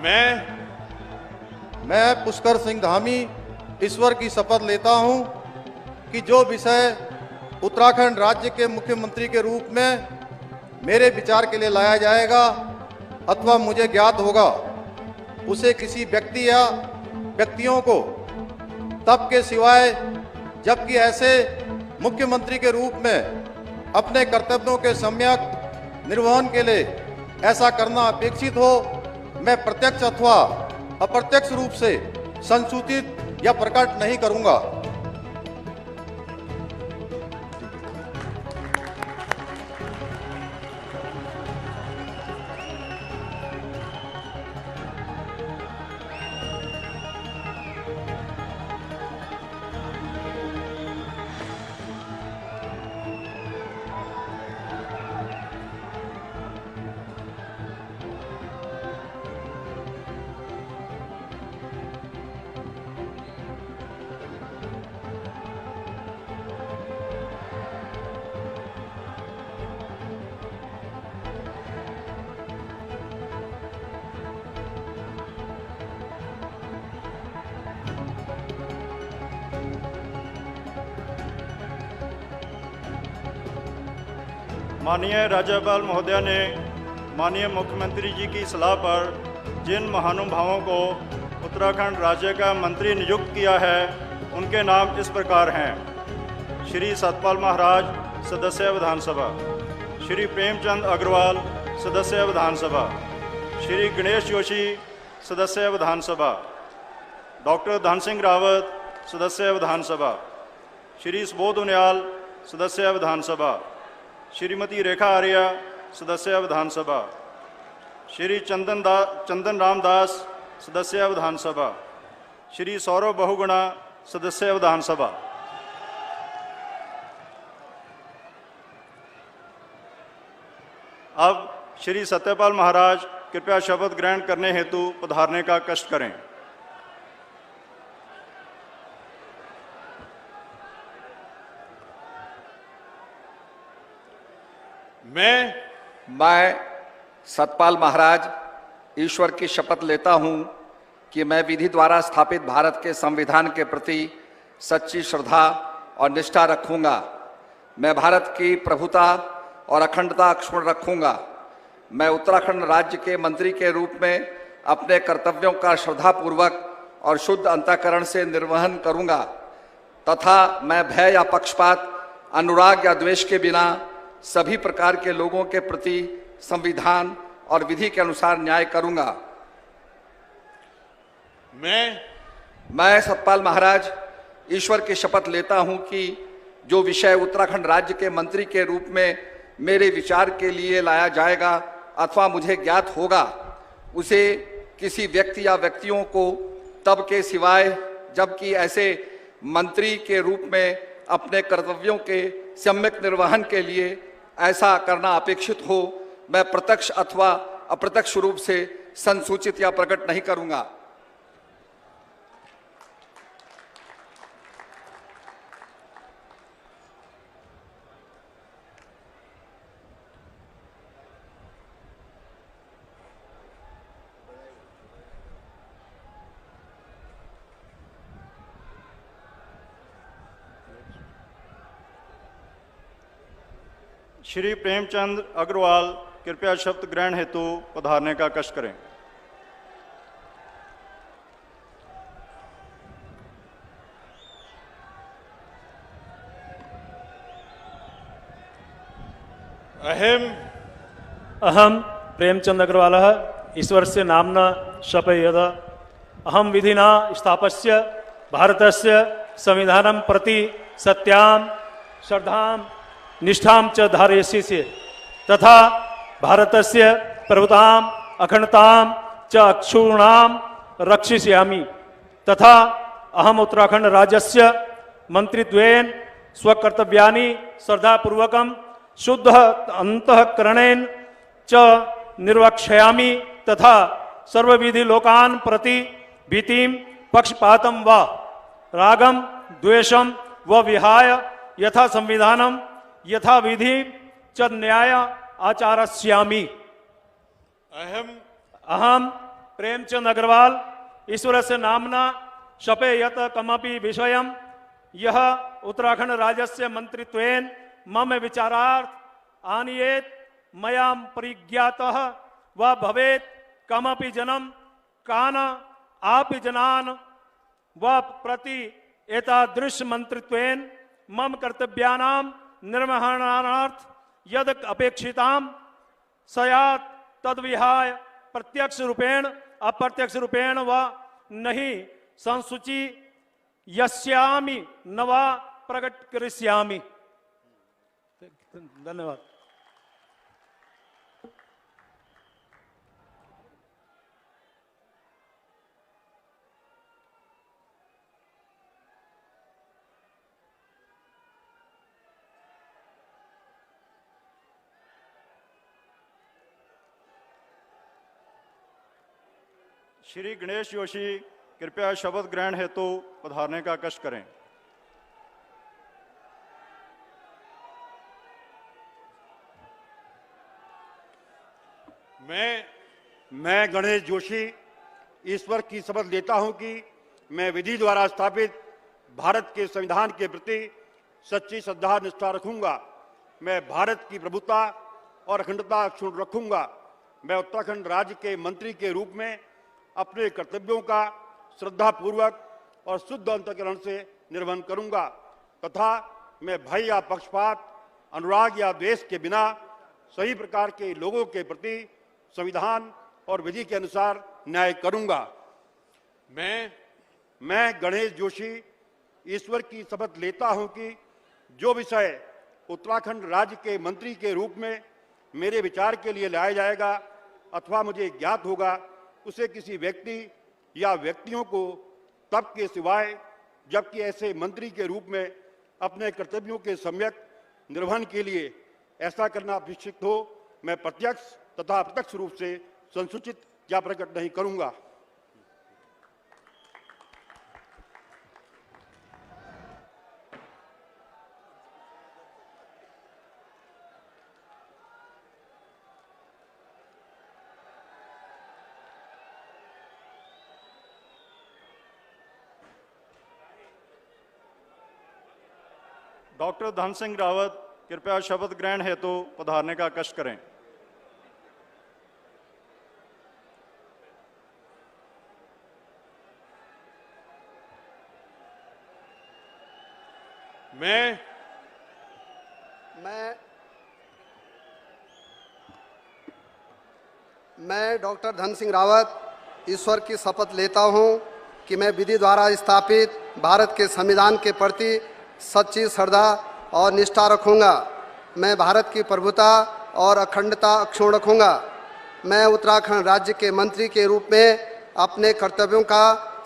मैं पुष्कर सिंह धामी ईश्वर की शपथ लेता हूं कि जो विषय उत्तराखंड राज्य के मुख्यमंत्री के रूप में मेरे विचार के लिए लाया जाएगा अथवा मुझे ज्ञात होगा, उसे किसी व्यक्ति या व्यक्तियों को तब के सिवाय जबकि ऐसे मुख्यमंत्री के रूप में अपने कर्तव्यों के सम्यक निर्वहन के लिए ऐसा करना अपेक्षित हो, मैं प्रत्यक्ष अथवा अप्रत्यक्ष रूप से संसूचित या प्रकट नहीं करूंगा। माननीय राज्यपाल महोदया ने माननीय मुख्यमंत्री जी की सलाह पर जिन महानुभावों को उत्तराखंड राज्य का मंत्री नियुक्त किया है, उनके नाम इस प्रकार हैं: श्री सतपाल महाराज, सदस्य विधानसभा; श्री प्रेमचंद अग्रवाल, सदस्य विधानसभा; श्री गणेश जोशी, सदस्य विधानसभा; डॉक्टर धन सिंह रावत, सदस्य विधानसभा; श्री सुबोध उनियाल, सदस्य विधानसभा; श्रीमती रेखा आर्या, सदस्य विधानसभा; श्री चंदन रामदास, सदस्य विधानसभा; श्री सौरभ बहुगुणा, सदस्य विधानसभा। अब श्री सत्यपाल महाराज कृपया शपथ ग्रहण करने हेतु पधारने का कष्ट करें। मैं सतपाल महाराज ईश्वर की शपथ लेता हूं कि मैं विधि द्वारा स्थापित भारत के संविधान के प्रति सच्ची श्रद्धा और निष्ठा रखूंगा। मैं भारत की प्रभुता और अखंडता अक्षुण्ण रखूंगा। मैं उत्तराखंड राज्य के मंत्री के रूप में अपने कर्तव्यों का श्रद्धापूर्वक और शुद्ध अंतःकरण से निर्वहन करूंगा तथा मैं भय या पक्षपात, अनुराग या द्वेष के बिना सभी प्रकार के लोगों के प्रति संविधान और विधि के अनुसार न्याय करूंगा। मैं सतपाल महाराज ईश्वर की शपथ लेता हूं कि जो विषय उत्तराखंड राज्य के मंत्री के रूप में मेरे विचार के लिए लाया जाएगा अथवा मुझे ज्ञात होगा, उसे किसी व्यक्ति या व्यक्तियों को तब के सिवाय जबकि ऐसे मंत्री के रूप में अपने कर्तव्यों के सम्यक निर्वहन के लिए ऐसा करना अपेक्षित हो, मैं प्रत्यक्ष अथवा अप्रत्यक्ष रूप से संसूचित या प्रकट नहीं करूंगा। श्री प्रेमचंद अग्रवाल कृपया शपथ ग्रहण हेतु पधारने का कष्ट करें। अहम प्रेमचंद अग्रवाल ईश्वर से नामना शपयेद अहम विधिना स्थापस्य भारतस्य संविधानं प्रति सत्यां श्रद्धां निष्ठां च धारयिष्ये तथा भारतस्य प्रभुतां अखंडतां च अक्षुण्णां रक्षिष्यामि तथा अहम उत्तराखंड राज्यस्य मंत्रित्वेन स्वकर्तव्यानि श्रद्धापूर्वकं शुद्ध अंतःकरणेन च निर्वक्ष्यामि तथा सर्वविधि लोकान् प्रति भीतिं पक्षपातं वा रागं द्वेषं व विहाय यथा संविधानं यथा विधि च न्याय आचारस्यामि। अहम प्रेमचंद अग्रवाल ईश्वरस्य नाम्ना शपे यत कमपि विषयं यह उत्तराखंड राज्यस्य मंत्रित्वेन मम विचारार्थ आनीयेत मया परिज्ञातः व भवेत् कमपि जनम कान आपि जनान व प्रति एतादृश मंत्रित्वेन मम कर्तव्यानां निर्वहणार्थ यद अपेक्षितां सयात् तद्विहाय प्रत्यक्ष रूपेण अप्रत्यक्ष रूपेण व नहीं संसूची यस्यामि नवा प्रकट करिष्यामि। धन्यवाद। श्री गणेश जोशी कृपया शपथ ग्रहण हेतु पधारने का कष्ट करें। मैं गणेश जोशी ईश्वर की शपथ लेता हूं कि मैं विधि द्वारा स्थापित भारत के संविधान के प्रति सच्ची श्रद्धा निष्ठा रखूंगा। मैं भारत की प्रभुता और अखंडता अक्षुण्ण रखूंगा। मैं उत्तराखंड राज्य के मंत्री के रूप में अपने कर्तव्यों का श्रद्धापूर्वक और शुद्ध अंतःकरण से निर्वहन करूंगा तथा मैं भय या पक्षपात, अनुराग या द्वेष के बिना सही प्रकार के लोगों के प्रति संविधान और विधि के अनुसार न्याय करूंगा। मैं गणेश जोशी ईश्वर की शपथ लेता हूं कि जो विषय उत्तराखंड राज्य के मंत्री के रूप में मेरे विचार के लिए लाया जाएगा अथवा मुझे ज्ञात होगा उसे किसी व्यक्ति या व्यक्तियों को तब के सिवाय जबकि ऐसे मंत्री के रूप में अपने कर्तव्यों के सम्यक निर्वहन के लिए ऐसा करना अपेक्षित हो, मैं प्रत्यक्ष तथा अप्रत्यक्ष रूप से संसूचित या प्रकट नहीं करूंगा। डॉक्टर धन सिंह रावत कृपया शपथ ग्रहण हेतु पधारने का कष्ट करें। मैं डॉक्टर धन सिंह रावत ईश्वर की शपथ लेता हूं कि मैं विधि द्वारा स्थापित भारत के संविधान के प्रति सच्ची श्रद्धा और निष्ठा रखूंगा। मैं भारत की प्रभुता और अखंडता अक्षुण्ण रखूंगा। मैं उत्तराखंड राज्य के मंत्री के रूप में अपने कर्तव्यों का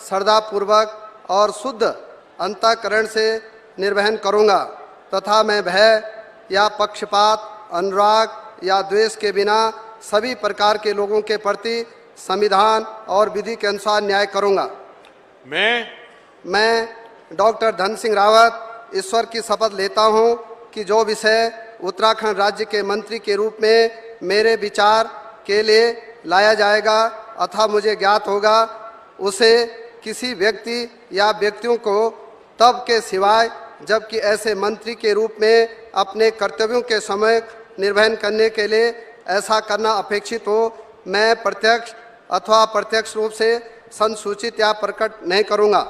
श्रद्धापूर्वक और शुद्ध अंतःकरण से निर्वहन करूंगा तथा मैं भय या पक्षपात, अनुराग या द्वेष के बिना सभी प्रकार के लोगों के प्रति संविधान और विधि के अनुसार न्याय करूंगा। मैं डॉक्टर धन सिंह रावत ईश्वर की शपथ लेता हूं कि जो विषय उत्तराखंड राज्य के मंत्री के रूप में मेरे विचार के लिए लाया जाएगा अथवा मुझे ज्ञात होगा उसे किसी व्यक्ति या व्यक्तियों को तब के सिवाय जबकि ऐसे मंत्री के रूप में अपने कर्तव्यों के समय निर्वहन करने के लिए ऐसा करना अपेक्षित हो, मैं प्रत्यक्ष अथवा अप्रत्यक्ष रूप से संसूचित या प्रकट नहीं करूंगा।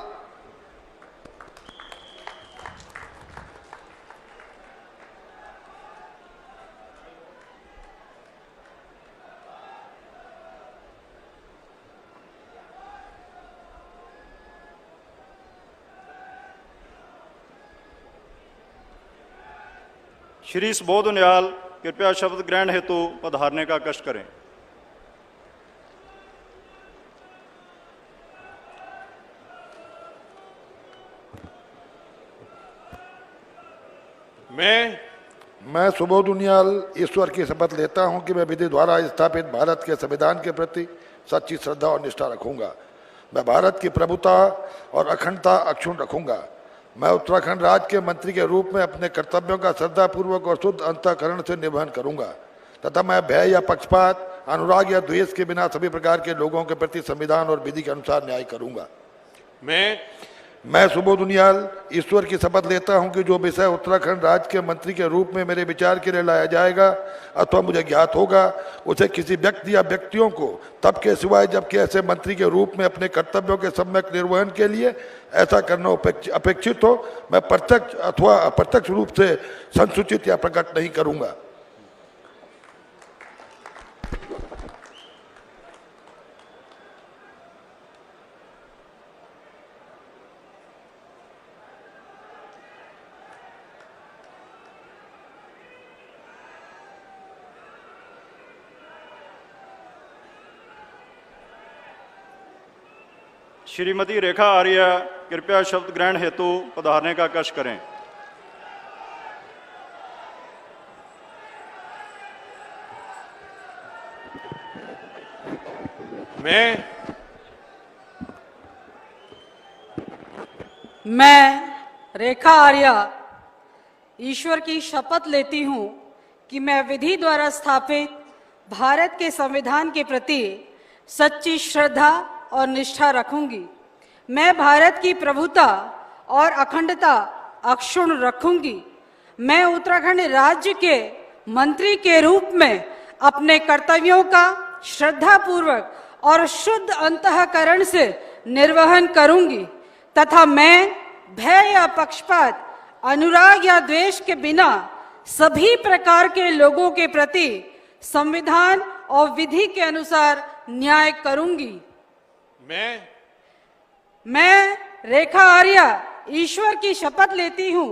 श्री सुबोध उनियाल कृपया शपथ ग्रहण हेतु पधारने का कष्ट करें। मैं सुबोध उनियाल ईश्वर की शपथ लेता हूं कि मैं विधि द्वारा स्थापित भारत के संविधान के प्रति सच्ची श्रद्धा और निष्ठा रखूंगा। मैं भारत की प्रभुता और अखंडता अक्षुण्ण रखूंगा। मैं उत्तराखंड राज्य के मंत्री के रूप में अपने कर्तव्यों का श्रद्धापूर्वक और शुद्ध अंतःकरण से निर्वहन करूंगा तथा मैं भय या पक्षपात, अनुराग या द्वेष के बिना सभी प्रकार के लोगों के प्रति संविधान और विधि के अनुसार न्याय करूंगा। मैं सुबोध उनियाल ईश्वर की शपथ लेता हूं कि जो विषय उत्तराखंड राज्य के मंत्री के रूप में मेरे विचार के लिए लाया जाएगा अथवा मुझे ज्ञात होगा, उसे किसी व्यक्ति या व्यक्तियों को तब के सिवाय जबकि ऐसे मंत्री के रूप में अपने कर्तव्यों के सम्यक निर्वहन के लिए ऐसा करना अपेक्षित हो, मैं प्रत्यक्ष अथवा अप्रत्यक्ष रूप से संसूचित या प्रकट नहीं करूंगा। श्रीमती रेखा आर्य कृपया शब्द ग्रहण हेतु पधारने का कष्ट करें। मैं रेखा आर्या ईश्वर की शपथ लेती हूँ कि मैं विधि द्वारा स्थापित भारत के संविधान के प्रति सच्ची श्रद्धा और निष्ठा रखूंगी। मैं भारत की प्रभुता और अखंडता अक्षुण्ण रखूंगी। मैं उत्तराखंड राज्य के मंत्री के रूप में अपने कर्तव्यों का श्रद्धापूर्वक और शुद्ध अंतःकरण से निर्वहन करूंगी तथा मैं भय या पक्षपात, अनुराग या द्वेष के बिना सभी प्रकार के लोगों के प्रति संविधान और विधि के अनुसार न्याय करूंगी। मैं रेखा आर्या ईश्वर की शपथ लेती हूँ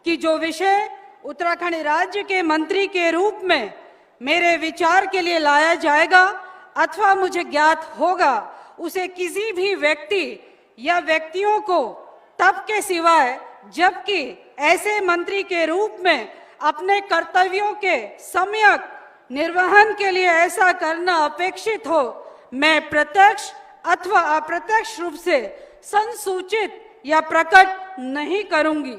कि जो विषय उत्तराखंड राज्य के मंत्री के रूप में मेरे विचार के लिए लाया जाएगा अथवा मुझे ज्ञात होगा, उसे किसी भी व्यक्ति या व्यक्तियों को तब के सिवाय जबकि ऐसे मंत्री के रूप में अपने कर्तव्यों के सम्यक निर्वहन के लिए ऐसा करना अपेक्षित हो, मैं प्रत्यक्ष अथवा अप्रत्यक्ष रूप से संसूचित या प्रकट नहीं करूंगी।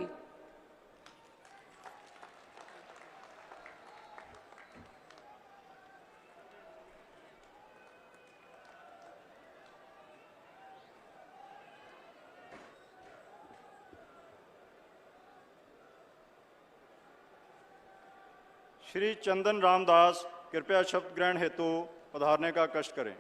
श्री चंदन रामदास कृपया शब्द ग्रहण हेतु पधारने का कष्ट करें।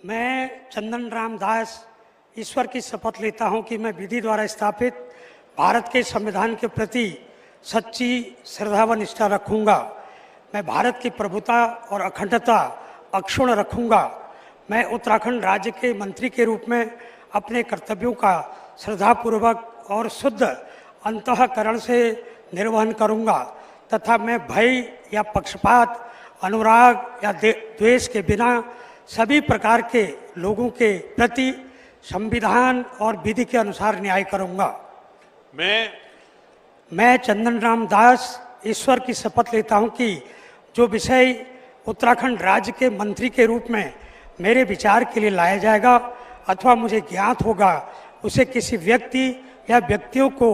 मैं चंदन रामदास ईश्वर की शपथ लेता हूं कि मैं विधि द्वारा स्थापित भारत के संविधान के प्रति सच्ची श्रद्धा व निष्ठा रखूंगा। मैं भारत की प्रभुता और अखंडता अक्षुण्ण रखूंगा। मैं उत्तराखंड राज्य के मंत्री के रूप में अपने कर्तव्यों का श्रद्धापूर्वक और शुद्ध अंतःकरण से निर्वहन करूंगा तथा मैं भय या पक्षपात, अनुराग या द्वेष के बिना सभी प्रकार के लोगों के प्रति संविधान और विधि के अनुसार न्याय करूंगा। मैं चंदन राम दास ईश्वर की शपथ लेता हूं कि जो विषय उत्तराखंड राज्य के मंत्री के रूप में मेरे विचार के लिए लाया जाएगा अथवा मुझे ज्ञात होगा, उसे किसी व्यक्ति या व्यक्तियों को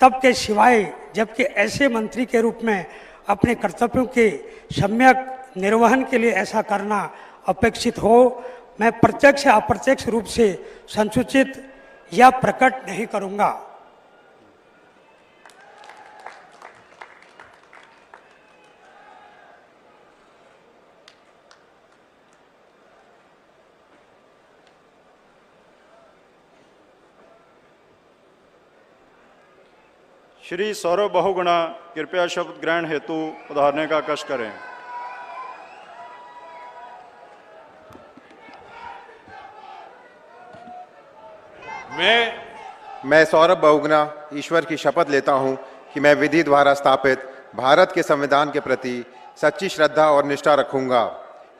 तब के सिवाय जबकि ऐसे मंत्री के रूप में अपने कर्तव्यों के सम्यक निर्वहन के लिए ऐसा करना अपेक्षित हो, मैं प्रत्यक्ष या अप्रत्यक्ष रूप से संसूचित या प्रकट नहीं करूंगा। श्री सौरभ बहुगुणा कृपया शब्द ग्रहण हेतु पधारने का कष्ट करें। मैं सौरभ बहुगुणा ईश्वर की शपथ लेता हूं कि मैं विधि द्वारा स्थापित भारत के संविधान के प्रति सच्ची श्रद्धा और निष्ठा रखूंगा।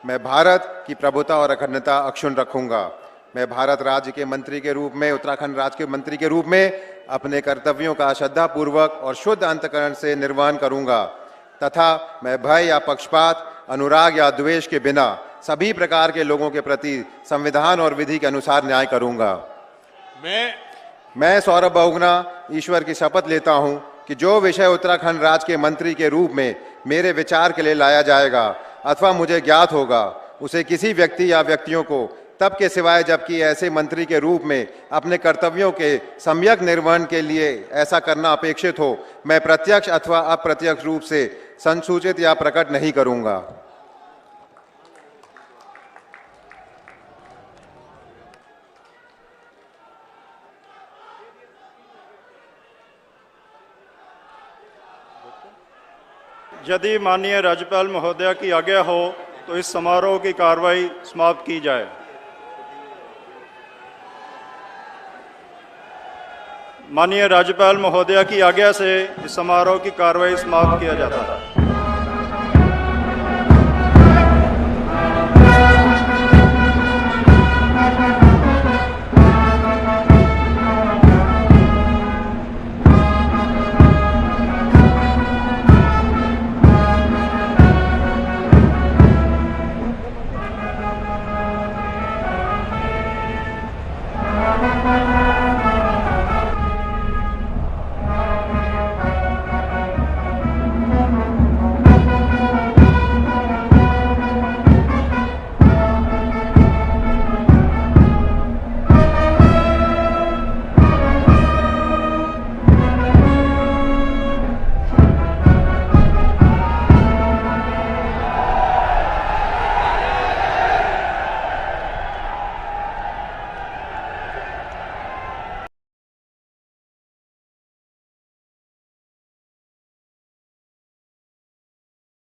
मैं भारत की प्रभुता और अखंडता अक्षुण्ण रखूंगा। मैं भारत राज्य के मंत्री के रूप में, उत्तराखंड राज्य के मंत्री के रूप में अपने कर्तव्यों का श्रद्धापूर्वक और शुद्ध अंतःकरण से निर्वहन करूंगा तथा मैं भय या पक्षपात, अनुराग या द्वेष के बिना सभी प्रकार के लोगों के प्रति संविधान और विधि के अनुसार न्याय करूंगा। मैं सौरभ बहुगुणा ईश्वर की शपथ लेता हूं कि जो विषय उत्तराखंड राज्य के मंत्री के रूप में मेरे विचार के लिए लाया जाएगा अथवा मुझे ज्ञात होगा, उसे किसी व्यक्ति या व्यक्तियों को तब के सिवाय जबकि ऐसे मंत्री के रूप में अपने कर्तव्यों के सम्यक निर्वहन के लिए ऐसा करना अपेक्षित हो, मैं प्रत्यक्ष अथवा अप्रत्यक्ष रूप से संसूचित या प्रकट नहीं करूंगा। यदि माननीय राज्यपाल महोदया की आज्ञा हो तो इस समारोह की कार्रवाई समाप्त की जाए। माननीय राज्यपाल महोदया की आज्ञा से इस समारोह की कार्रवाई समाप्त किया जाता है।